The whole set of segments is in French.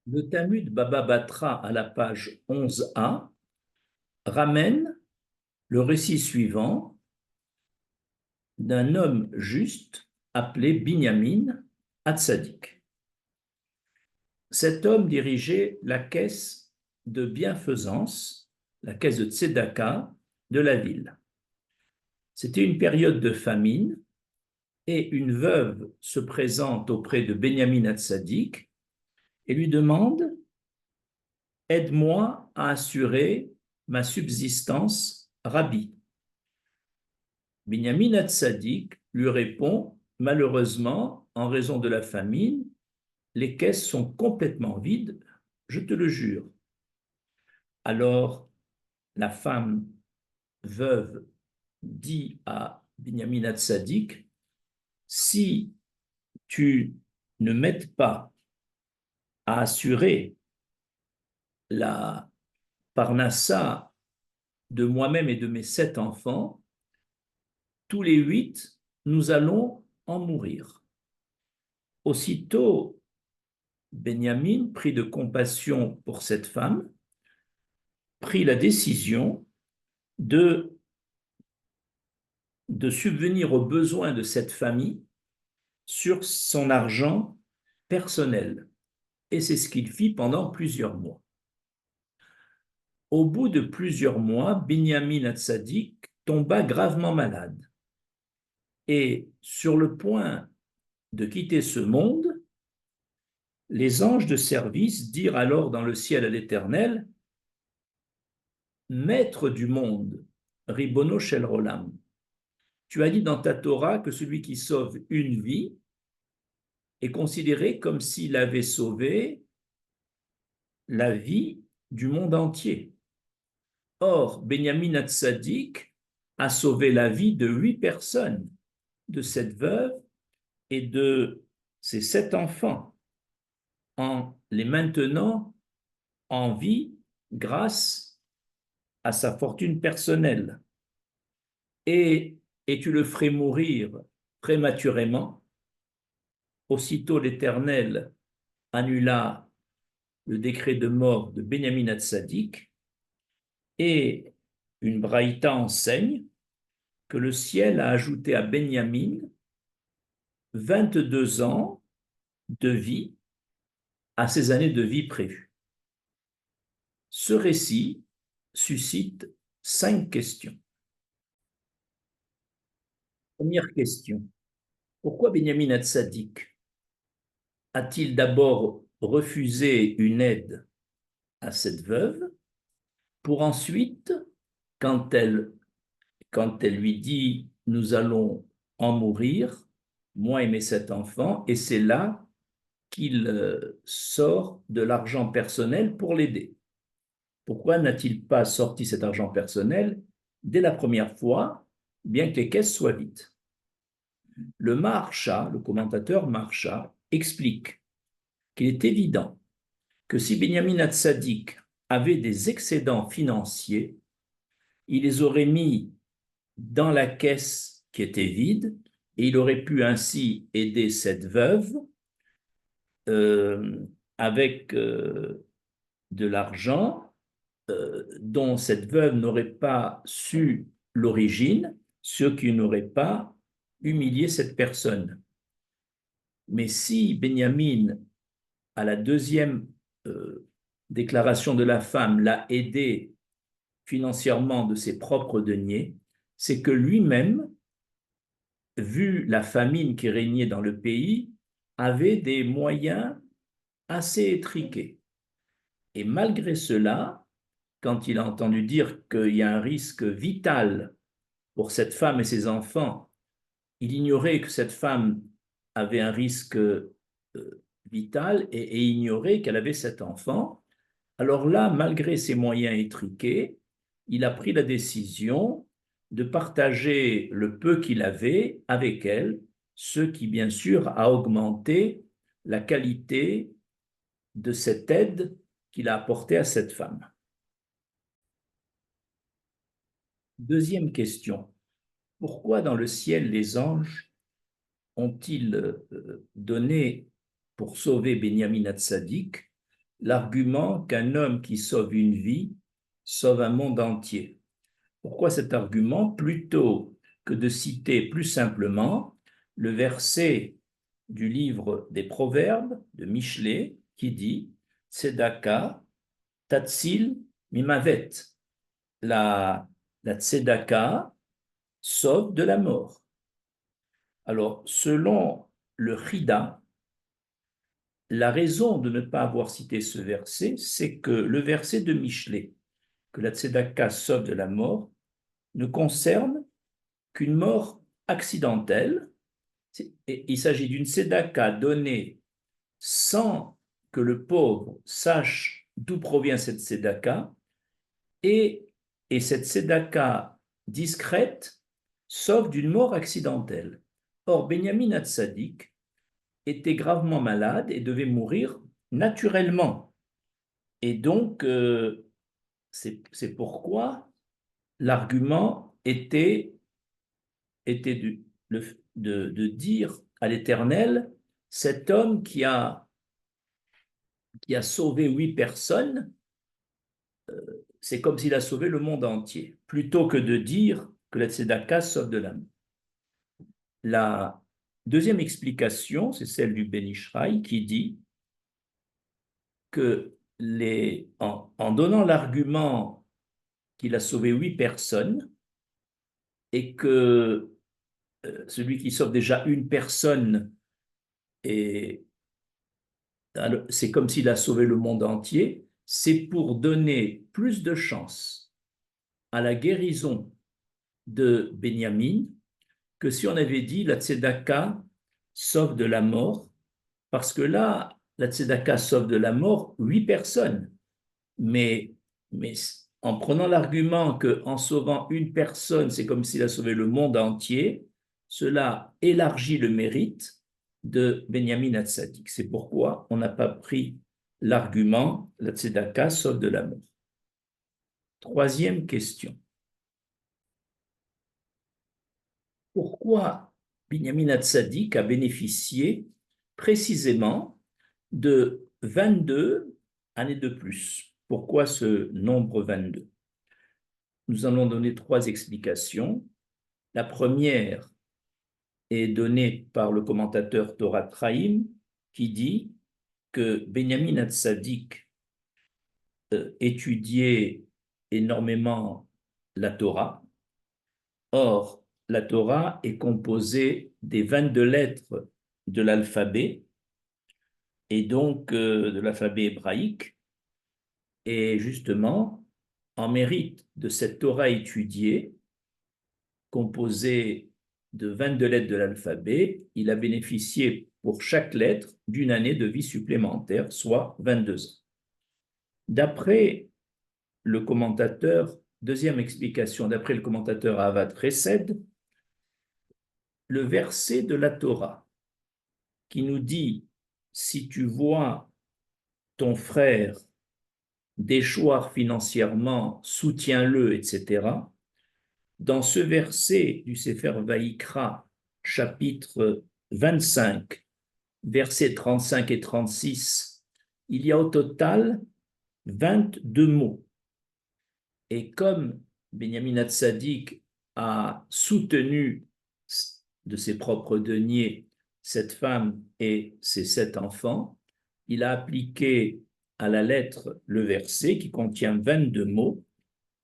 Le Talmud Baba Batra à la page 11a ramène le récit suivant d'un homme juste appelé Binyamin Hatzadik. Cet homme dirigeait la caisse de bienfaisance, la caisse de Tzedaka de la ville. C'était une période de famine et une veuve se présente auprès de Binyamin Hatzadik et lui demande « Aide-moi à assurer ma subsistance, Rabbi ». Binyamin Hatzadik lui répond « Malheureusement, en raison de la famine, les caisses sont complètement vides, je te le jure. » Alors, la femme veuve dit à Binyamin Hatzadik « Si tu ne m'aides pas à assurer la parnassa de moi-même et de mes 7 enfants, tous les 8, nous allons en mourir. » Aussitôt, Benjamin, pris de compassion pour cette femme, prit la décision de subvenir aux besoins de cette famille sur son argent personnel. Et c'est ce qu'il fit pendant plusieurs mois. Au bout de plusieurs mois, Binyamin Hatzadik tomba gravement malade. Et sur le point de quitter ce monde, les anges de service dirent alors dans le ciel à l'Éternel, « Maître du monde, Ribono Shel Olam, tu as dit dans ta Torah que celui qui sauve une vie est considéré comme s'il avait sauvé la vie du monde entier. Or, Binyamin Hatzadik a sauvé la vie de 8 personnes, de cette veuve et de ses 7 enfants, en les maintenant en vie grâce à sa fortune personnelle. Et tu le ferais mourir prématurément. Aussitôt l'Éternel annula le décret de mort de Binyamin Hatzadik et une braïta enseigne que le ciel a ajouté à Binyamin 22 ans de vie à ses années de vie prévues. Ce récit suscite 5 questions. Première question, pourquoi Binyamin Hatzadik a-t-il d'abord refusé une aide à cette veuve pour ensuite, quand elle lui dit « nous allons en mourir, moi et mes 7 enfants », et c'est là qu'il sort de l'argent personnel pour l'aider. Pourquoi n'a-t-il pas sorti cet argent personnel dès la première fois, bien que les caisses soient vides? Le Maharsha, le commentateur Maharsha, explique qu'il est évident que si Binyamin Hatzadik avait des excédents financiers, il les aurait mis dans la caisse qui était vide et il aurait pu ainsi aider cette veuve avec de l'argent dont cette veuve n'aurait pas su l'origine, ce qui n'aurait pas humilié cette personne. Mais si Binyamin, à la deuxième déclaration de la femme, l'a aidé financièrement de ses propres deniers, c'est que lui-même, vu la famine qui régnait dans le pays, avait des moyens assez étriqués. Et malgré cela, quand il a entendu dire qu'il y a un risque vital pour cette femme et ses enfants, il ignorait que cette femme avait un risque vital et ignorait qu'elle avait 7 enfants. Alors là, malgré ses moyens étriqués, il a pris la décision de partager le peu qu'il avait avec elle, ce qui, bien sûr, a augmenté la qualité de cette aide qu'il a apportée à cette femme. Deuxième question, pourquoi dans le ciel les anges ont-ils donné pour sauver Binyamin Hatzadik l'argument qu'un homme qui sauve une vie sauve un monde entier. Pourquoi cet argument? Plutôt que de citer plus simplement le verset du livre des Proverbes de Michelet qui dit Tzedaka tatsil mimavet. La tzedaka sauve de la mort. Alors, selon le Chida, la raison de ne pas avoir cité ce verset, c'est que le verset de Michelet, que la tzedaka sauve de la mort, ne concerne qu'une mort accidentelle. Il s'agit d'une tzedaka donnée sans que le pauvre sache d'où provient cette tzedaka, et cette tzedaka discrète sauve d'une mort accidentelle. Or, Benyamin Hatzadik était gravement malade et devait mourir naturellement. Et donc, c'est pourquoi l'argument était de dire à l'Éternel, cet homme qui a sauvé 8 personnes, c'est comme s'il a sauvé le monde entier, plutôt que de dire que la tzedaka sauve de l'âme. La deuxième explication, c'est celle du Ben Ishraï qui dit que en donnant l'argument qu'il a sauvé 8 personnes et que celui qui sauve déjà une personne, c'est comme s'il a sauvé le monde entier, c'est pour donner plus de chance à la guérison de Benyamin que si on avait dit la tzedaka sauve de la mort, parce que là, la tzedaka sauve de la mort 8 personnes. Mais en prenant l'argument qu'en sauvant une personne, c'est comme s'il a sauvé le monde entier, cela élargit le mérite de Benyamin Hatzadik. C'est pourquoi on n'a pas pris l'argument la tzedaka sauve de la mort. Troisième question. Pourquoi Benyamin Hatzadik a bénéficié précisément de 22 années de plus? Pourquoi ce nombre 22? Nous allons donner 3 explications. La première est donnée par le commentateur Torah Traim qui dit que Benyamin Hatzadik étudiait énormément la Torah. Or, la Torah est composée des 22 lettres de l'alphabet et donc de l'alphabet hébraïque. Et justement, en mérite de cette Torah étudiée, composée de 22 lettres de l'alphabet, il a bénéficié pour chaque lettre d'une année de vie supplémentaire, soit 22 ans. D'après le commentateur, deuxième explication, d'après le commentateur Avad Chesed, le verset de la Torah qui nous dit « Si tu vois ton frère déchoir financièrement, soutiens-le, etc. » Dans ce verset du Sefer Vaïkra, chapitre 25, versets 35 et 36, il y a au total 22 mots. Et comme Benyamin Hatzadik a soutenu de ses propres deniers cette femme et ses 7 enfants, il a appliqué à la lettre le verset qui contient 22 mots,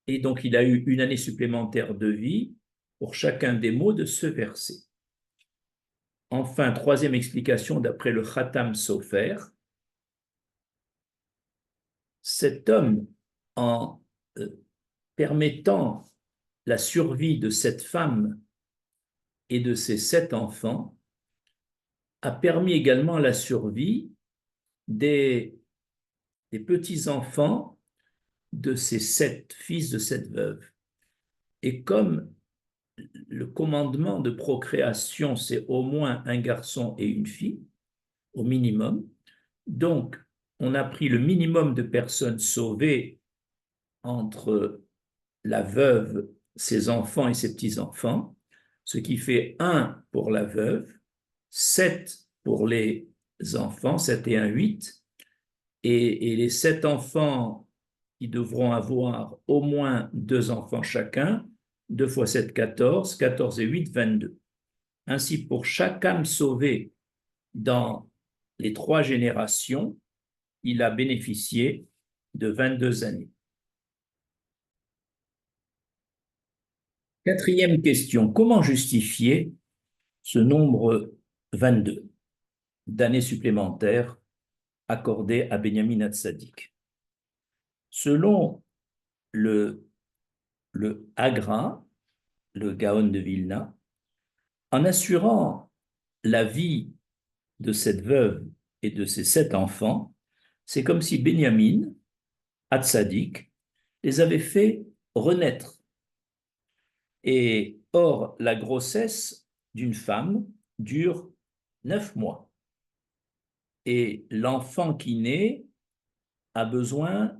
et donc il a eu une année supplémentaire de vie pour chacun des mots de ce verset. Enfin, troisième explication d'après le Khatam Sofer, cet homme, en permettant la survie de cette femme et de ses 7 enfants, a permis également la survie des petits-enfants de ces 7 fils de cette veuve. Et comme le commandement de procréation, c'est au moins un garçon et une fille, au minimum, donc on a pris le minimum de personnes sauvées entre la veuve, ses enfants et ses petits-enfants, ce qui fait 1 pour la veuve, 7 pour les enfants, 7 et 1, 8, et les 7 enfants qui devront avoir au moins 2 enfants chacun, 2 fois 7, 14, 14 et 8, 22. Ainsi, pour chaque âme sauvée dans les 3 générations, il a bénéficié de 22 années. Quatrième question, comment justifier ce nombre 22 d'années supplémentaires accordées à Benjamin Hatzadik? Selon le Hagra, le Gaon de Vilna, en assurant la vie de cette veuve et de ses 7 enfants, c'est comme si Benjamin Hatzadik les avait fait renaître. Et or, la grossesse d'une femme dure 9 mois. Et l'enfant qui naît a besoin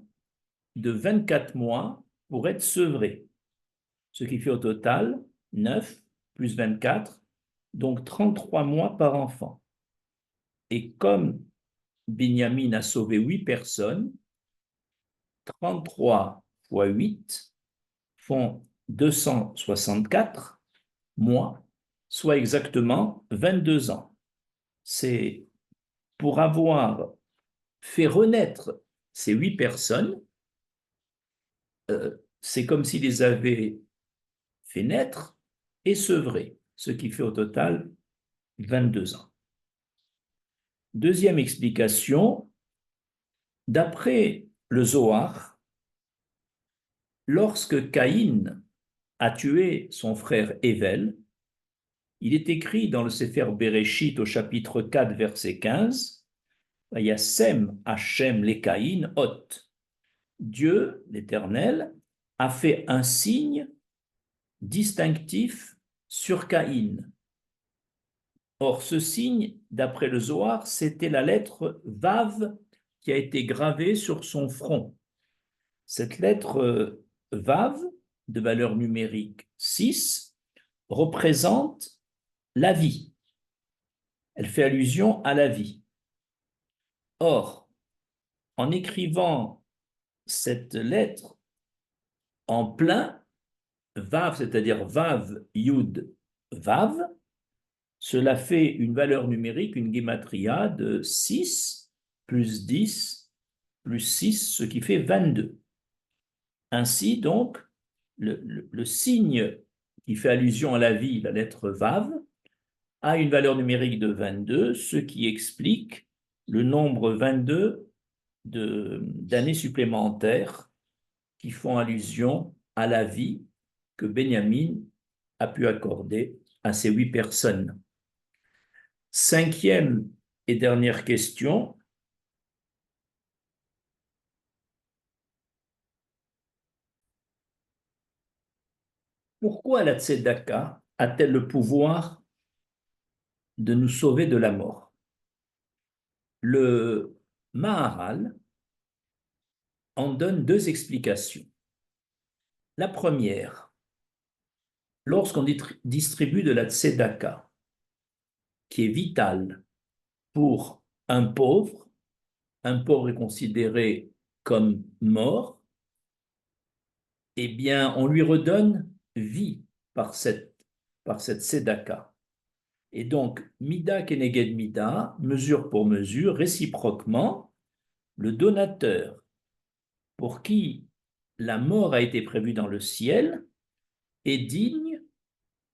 de 24 mois pour être sevré. Ce qui fait au total 9 plus 24, donc 33 mois par enfant. Et comme Binyamin a sauvé 8 personnes, 33 fois 8 font 264 mois, soit exactement 22 ans. C'est pour avoir fait renaître ces 8 personnes, c'est comme s'il les avait fait naître et sevré, ce qui fait au total 22 ans. Deuxième explication, d'après le Zohar, lorsque Caïn a tué son frère Ével, il est écrit dans le Sefer Bereshit au chapitre 4, verset 15, Vayasem Hashem le Caïn ot. Dieu, l'Éternel, a fait un signe distinctif sur Caïn. Or, ce signe, d'après le Zohar, c'était la lettre Vav qui a été gravée sur son front. Cette lettre Vav, de valeur numérique 6, représente la vie. Elle fait allusion à la vie. Or, en écrivant cette lettre en plein, Vav, c'est-à-dire Vav, Yud, Vav, cela fait une valeur numérique, une guématria de 6 plus 10 plus 6, ce qui fait 22. Ainsi, donc, le signe qui fait allusion à la vie, la lettre Vav, a une valeur numérique de 22, ce qui explique le nombre 22 d'années supplémentaires qui font allusion à la vie que Benjamin a pu accorder à ces 8 personnes. Cinquième et dernière question. Pourquoi la tzedaka a-t-elle le pouvoir de nous sauver de la mort? Le Maharal en donne 2 explications. La première, lorsqu'on distribue de la tzedaka, qui est vitale pour un pauvre est considéré comme mort, eh bien, on lui redonne vie par cette tzedaka. Et donc, Mida Keneged Mida, mesure pour mesure, réciproquement, le donateur pour qui la mort a été prévue dans le ciel est digne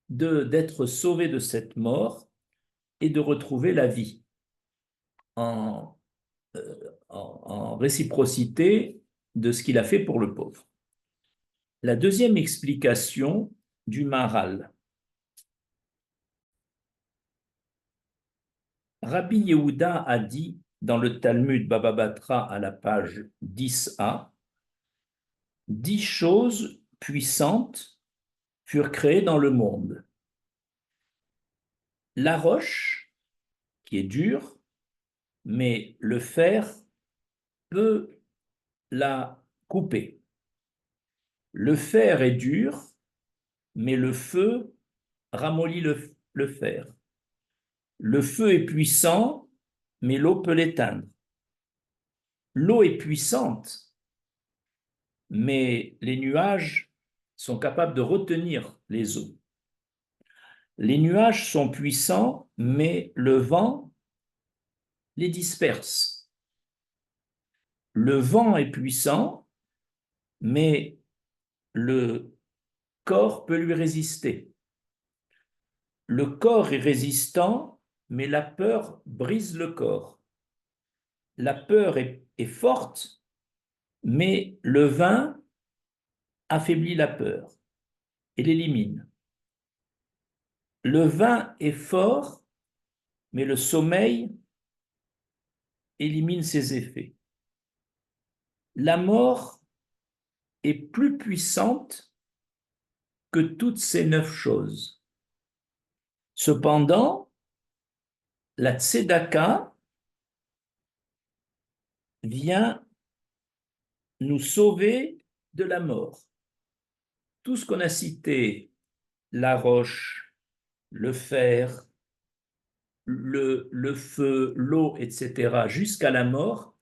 d'être sauvé de cette mort et de retrouver la vie en réciprocité de ce qu'il a fait pour le pauvre. La deuxième explication du Maharal. Rabbi Yehuda a dit dans le Talmud Baba Batra à la page 10a, 10 choses puissantes furent créées dans le monde. La roche, qui est dure, mais le fer peut la couper. Le fer est dur, mais le feu ramollit le fer. Le feu est puissant, mais l'eau peut l'éteindre. l'eau est puissante, mais les nuages sont capables de retenir les eaux. Les nuages sont puissants, mais le vent les disperse. Le vent est puissant, mais le corps peut lui résister. Le corps est résistant, mais la peur brise le corps. La peur est forte, mais le vin affaiblit la peur et l'élimine. Le vin est fort, mais le sommeil élimine ses effets. La mort est plus puissante que toutes ces 9 choses. Cependant, la tzedaka vient nous sauver de la mort. Tout ce qu'on a cité, la roche, le fer, le feu, l'eau, etc., jusqu'à la mort,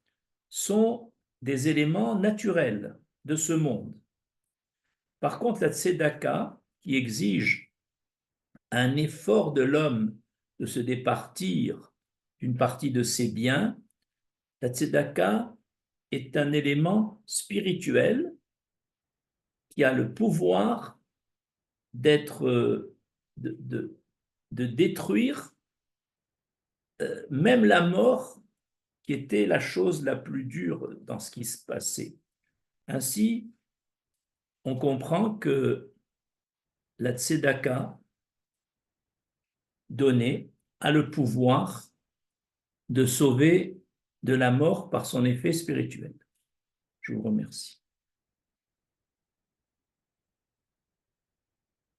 sont des éléments naturels de ce monde. Par contre, la tzedaka, qui exige un effort de l'homme de se départir d'une partie de ses biens, la tzedaka est un élément spirituel qui a le pouvoir d'être, de détruire même la mort, qui était la chose la plus dure dans ce qui se passait. Ainsi, on comprend que la tzedaka donnée a le pouvoir de sauver de la mort par son effet spirituel. Je vous remercie.